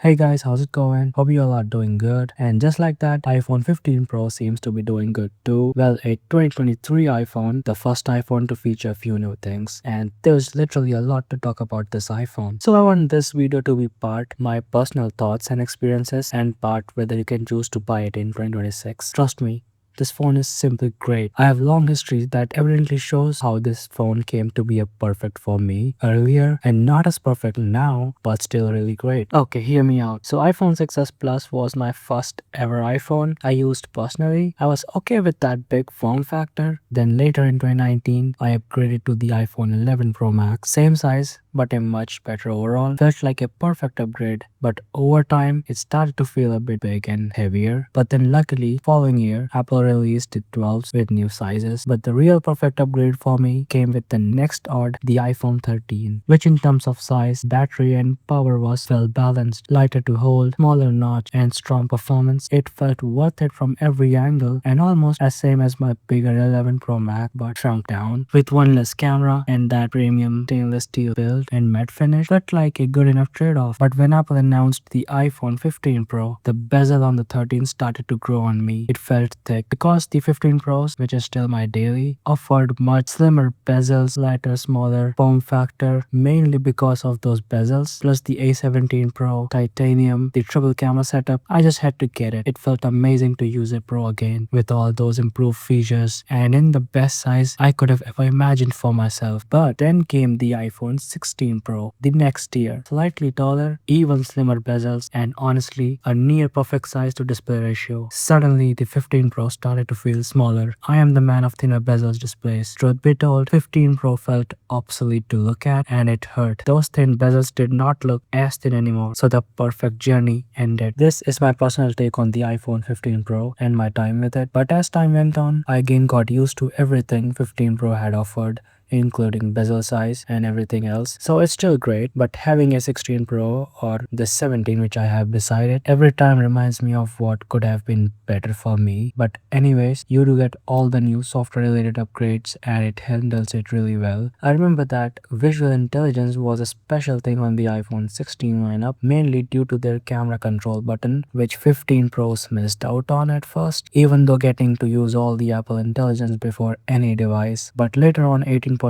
Hey guys, how's it going? Hope you all are doing good. And just like that, iPhone 15 Pro seems to be doing good too. Well, a 2023 iPhone, the first iPhone to feature a few new things. And there's literally a lot to talk about this iPhone. So I want this video to be part my personal thoughts and experiences and part whether you can choose to buy it in 2026. Trust me, this phone is simply great. I have long history that evidently shows how this phone came to be a perfect for me earlier and not as perfect now, but still really great. Okay, hear me out. So iPhone 6s Plus was my first ever iPhone I used personally. I was okay with that big form factor. Then later in 2019, I upgraded to the iPhone 11 Pro Max. Same size, but a much better overall. Felt like a perfect upgrade, but over time, it started to feel a bit big and heavier. But then luckily, following year, Apple released the 12s with new sizes. But the real perfect upgrade for me came with the next odd, the iPhone 13, which in terms of size, battery and power was well balanced, lighter to hold, smaller notch and strong performance. It felt worth it from every angle and almost as same as my bigger 11 Pro Max but shrunk down. With one less camera and that premium stainless steel build and matte finish felt like a good enough trade-off. But when Apple announced the iPhone 15 Pro, the bezel on the 13 started to grow on me. It felt thick because the 15 Pros, which is still my daily, offered much slimmer bezels, lighter, smaller form factor, mainly because of those bezels, plus the A17 Pro, titanium, the triple camera setup. I just had to get it. It felt amazing to use a Pro again with all those improved features and in the best size I could have ever imagined for myself. But then came the iPhone 16 Pro the next year, slightly taller, even slimmer bezels, and honestly, a near perfect size to display ratio. Suddenly, the 15 Pro started to feel smaller. I am the man of thinner bezels displays. Truth be told, 15 Pro felt obsolete to look at and it hurt. Those thin bezels did not look as thin anymore, so the perfect journey ended. This is my personal take on the iPhone 15 Pro and my time with it, but as time went on, I again got used to everything 15 Pro had offered, including bezel size and everything else. So it's still great, but having a 16 Pro or the 17 which I have decided every time reminds me of what could have been better for me. But anyways, you do get all the new software related upgrades and it handles it really well. I remember that visual intelligence was a special thing on the iPhone 16 lineup, mainly due to their camera control button, which 15 Pros missed out on at first, even though getting to use all the Apple intelligence before any device. But later on 18.4,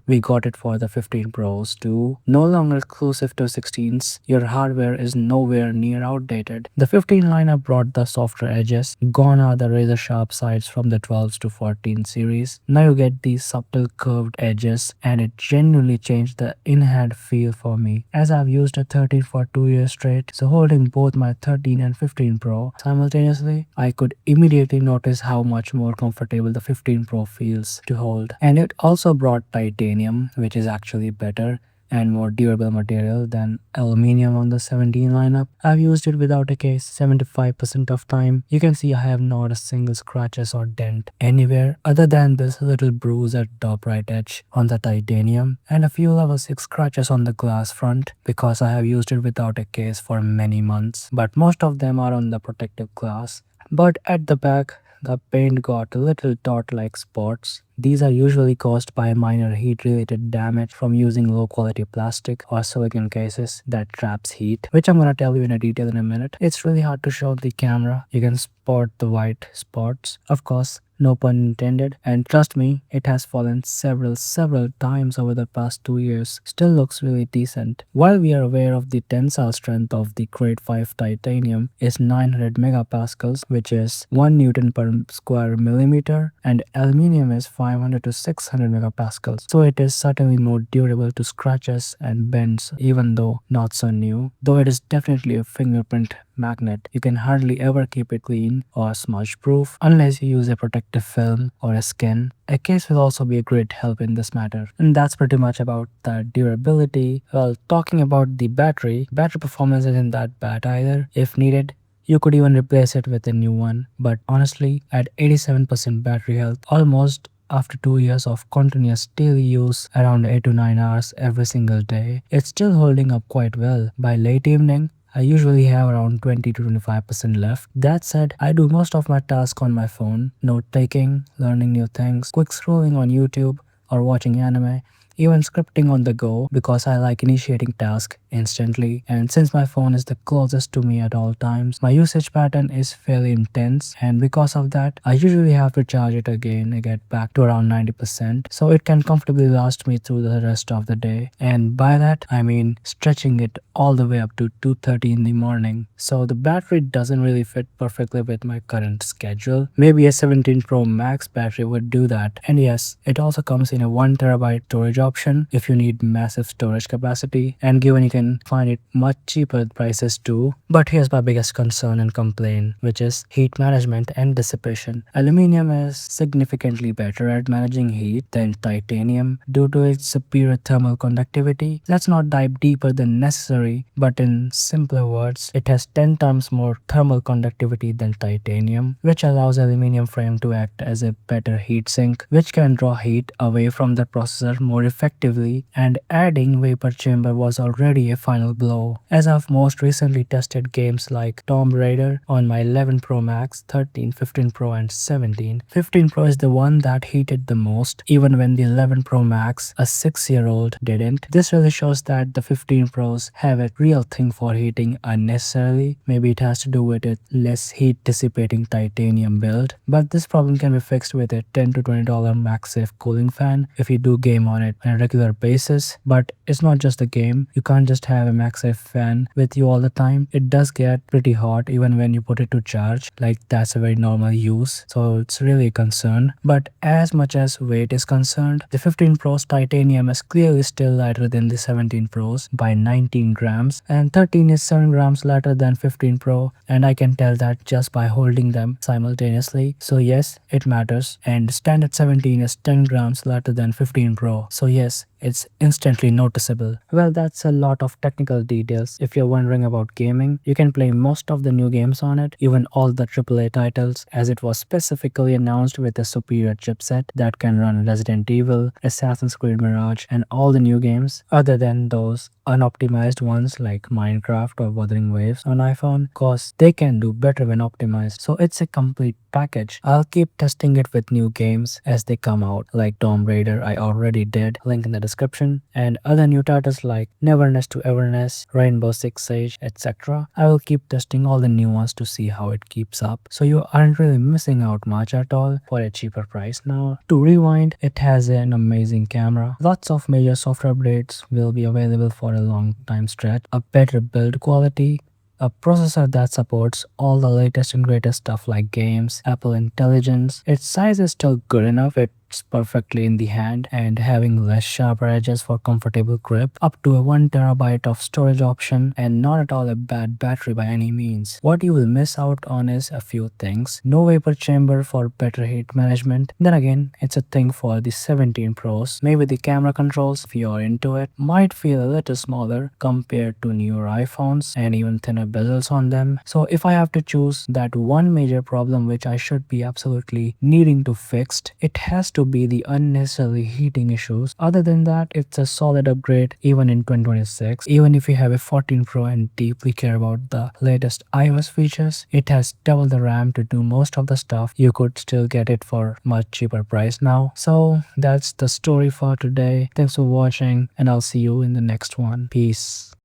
we got it for the 15 Pros too. No longer exclusive to 16s, your hardware is nowhere near outdated. The 15 lineup brought the softer edges, gone are the razor sharp sides from the 12s to 14 series. Now you get these subtle curved edges and it genuinely changed the in-hand feel for me, as I've used a 13 for 2 years straight. So holding both my 13 and 15 Pro simultaneously, I could immediately notice how much more comfortable the 15 Pro feels to hold. And it also brought titanium, which is actually better and more durable material than aluminium on the 17 lineup. I've used it without a case 75% of time. You can see I have not a single scratches or dent anywhere other than this little bruise at top right edge on the titanium and a few level 6 scratches on the glass front because I have used it without a case for many months, but most of them are on the protective glass. But at the back, the paint got little dot-like spots. These are usually caused by minor heat-related damage from using low-quality plastic or silicone cases that traps heat, which I'm gonna tell you in a detail in a minute. It's really hard to show on the camera. You can spot the white spots. Of course, no pun intended, and trust me, it has fallen several times over the past 2 years. Still looks really decent. While we are aware of the tensile strength of the Grade 5 titanium is 900 megapascals, which is 1 Newton per square millimeter, and aluminium is 500 to 600 megapascals. So it is certainly more durable to scratches and bends, even though not so new. Though it is definitely a fingerprint magnet, you can hardly ever keep it clean or smudge proof unless you use a protective film or a skin. A case will also be a great help in this matter. And that's pretty much about the durability. Well, talking about the battery performance isn't that bad either. If needed, you could even replace it with a new one. But honestly, at 87% battery health, almost after 2 years of continuous daily use around 8 to 9 hours every single day, it's still holding up quite well. By late evening, I usually have around 20 to 25% left. That said, I do most of my tasks on my phone, note taking, learning new things, quick scrolling on YouTube, or watching anime. even scripting on the go because I like initiating tasks instantly. And since my phone is the closest to me at all times, my usage pattern is fairly intense, and because of that, I usually have to charge it again and get back to around 90%, so it can comfortably last me through the rest of the day. And by that, I mean stretching it all the way up to 2:30 in the morning. So the battery doesn't really fit perfectly with my current schedule. Maybe a 17 Pro Max battery would do that. And yes, it also comes in a 1 TB storage option if you need massive storage capacity, and given you can find it much cheaper prices too. But here's my biggest concern and complaint, which is heat management and dissipation. Aluminium is significantly better at managing heat than titanium due to its superior thermal conductivity. Let's not dive deeper than necessary, but in simpler words, it has 10 times more thermal conductivity than titanium, which allows aluminium frame to act as a better heat sink, which can draw heat away from the processor more effectively, and adding vapor chamber was already a final blow. As I've most recently tested games like Tomb Raider on my 11 Pro Max, 13, 15 Pro and 17. 15 Pro is the one that heated the most, even when the 11 Pro Max, a 6-year-old, didn't. This really shows that the 15 Pros have a real thing for heating unnecessarily. Maybe it has to do with a less heat dissipating titanium build, but this problem can be fixed with a $10 to $20 MagSafe cooling fan if you do game on it on a regular basis. But it's not just the game. You can't just have a MagSafe fan with you all the time. It does get pretty hot even when you put it to charge. Like, that's a very normal use, so it's really a concern. But as much as weight is concerned, the 15 Pro's titanium is clearly still lighter than the 17 Pro's by 19 grams, and 13 is 7 grams lighter than 15 Pro, and I can tell that just by holding them simultaneously. So yes, it matters. And standard 17 is 10 grams lighter than 15 Pro. So yes, it's instantly noticeable. Well, that's a lot of technical details. If you're wondering about gaming, you can play most of the new games on it, even all the AAA titles, as it was specifically announced with a superior chipset that can run Resident Evil, Assassin's Creed Mirage, and all the new games, other than those unoptimized ones like Minecraft or Wuthering Waves on iPhone, cause they can do better when optimized. So it's a complete package. I'll keep testing it with new games as they come out, like Tomb Raider I already did, link in the description, and other new titles like Neverness to Everness, Rainbow Six Siege, etc. I will keep testing all the new ones to see how it keeps up, so you aren't really missing out much at all for a cheaper price now. To rewind, it has an amazing camera, lots of major software updates will be available for a long time stretch, a better build quality, a processor that supports all the latest and greatest stuff like games, Apple Intelligence. Its size is still good enough, it's perfectly in the hand, and having less sharper edges for comfortable grip, up to a 1 TB of storage option, and not at all a bad battery by any means. What you will miss out on is a few things. No vapor chamber for better heat management. Then again, it's a thing for the 17 Pros. Maybe the camera controls, if you're into it, might feel a little smaller compared to newer iPhones, and even thinner bezels on them. So if I have to choose that one major problem which I should be absolutely needing to fix, it has to be the unnecessarily heating issues. Other than that, it's a solid upgrade even in 2026. Even if you have a 14 Pro and deeply care about the latest iOS features, it has double the RAM to do most of the stuff. You could still get it for much cheaper price now. So that's the story for today. Thanks for watching, and I'll see you in the next one. Peace.